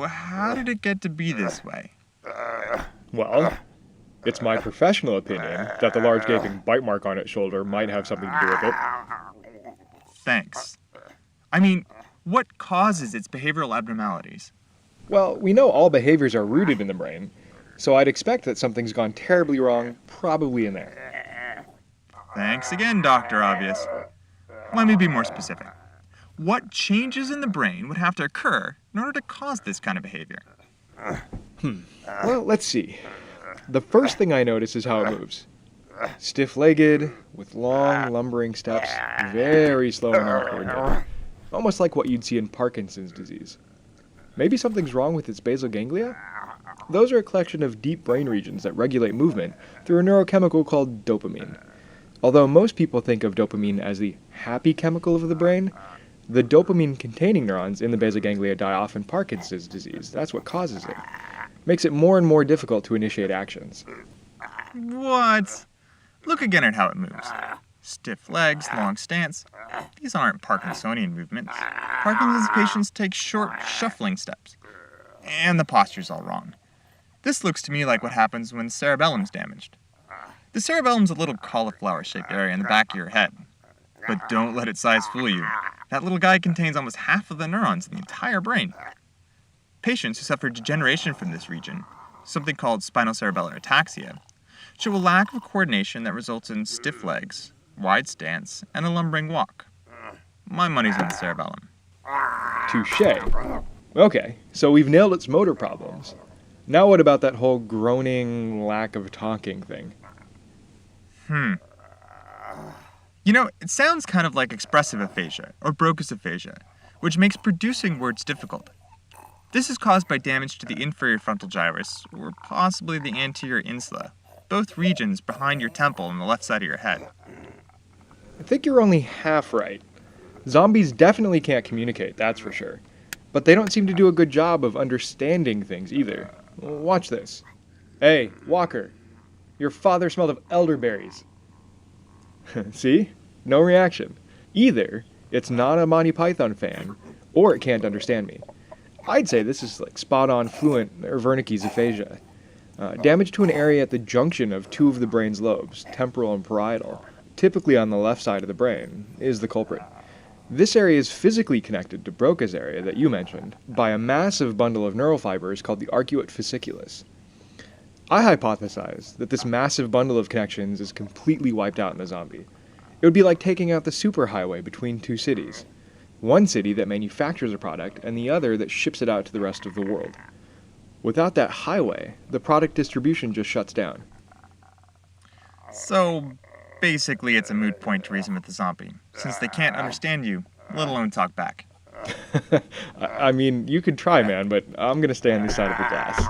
So, how did it get to be this way? Well, it's my professional opinion that the large gaping bite mark on its shoulder might have something to do with it. Thanks. I mean, what causes its behavioral abnormalities? Well, we know all behaviors are rooted in the brain, so I'd expect that something's gone terribly wrong, probably in there. Thanks again, Dr. Obvious. Let me be more specific. What changes in the brain would have to occur in order to cause this kind of behavior? Well, let's see. The first thing I notice is how it moves. Stiff-legged, with long, lumbering steps, very slow and uncoordinated. Almost like what you'd see in Parkinson's disease. Maybe something's wrong with its basal ganglia? Those are a collection of deep brain regions that regulate movement through a neurochemical called dopamine. Although most people think of dopamine as the happy chemical of the brain, the dopamine-containing neurons in the basal ganglia die off in Parkinson's disease. That's what causes it. Makes it more and more difficult to initiate actions. What? Look again at how it moves. Stiff legs, long stance. These aren't Parkinsonian movements. Parkinson's patients take short, shuffling steps. And the posture's all wrong. This looks to me like what happens when cerebellum's damaged. The cerebellum's a little cauliflower-shaped area in the back of your head. But don't let its size fool you. That little guy contains almost half of the neurons in the entire brain. Patients who suffer degeneration from this region, something called spinocerebellar ataxia, show a lack of coordination that results in stiff legs, wide stance, and a lumbering walk. My money's on the cerebellum. Touché. Okay, so we've nailed its motor problems. Now what about that whole groaning, lack of talking thing? You know, it sounds kind of like expressive aphasia, or Broca's aphasia, which makes producing words difficult. This is caused by damage to the inferior frontal gyrus, or possibly the anterior insula, both regions behind your temple and the left side of your head. I think you're only half right. Zombies definitely can't communicate, that's for sure. But they don't seem to do a good job of understanding things either. Watch this. Hey, Walker. Your father smelled of elderberries. See? No reaction. Either it's not a Monty Python fan, or it can't understand me. I'd say this is like spot-on fluent or Wernicke's aphasia. Damage to an area at the junction of two of the brain's lobes, temporal and parietal, typically on the left side of the brain, is the culprit. This area is physically connected to Broca's area that you mentioned by a massive bundle of neural fibers called the arcuate fasciculus. I hypothesize that this massive bundle of connections is completely wiped out in the zombie. It would be like taking out the superhighway between two cities. One city that manufactures a product and the other that ships it out to the rest of the world. Without that highway, the product distribution just shuts down. So, basically it's a moot point to reason with the zombie, since they can't understand you, let alone talk back. I mean, you could try, man, but I'm gonna stay on this side of the glass.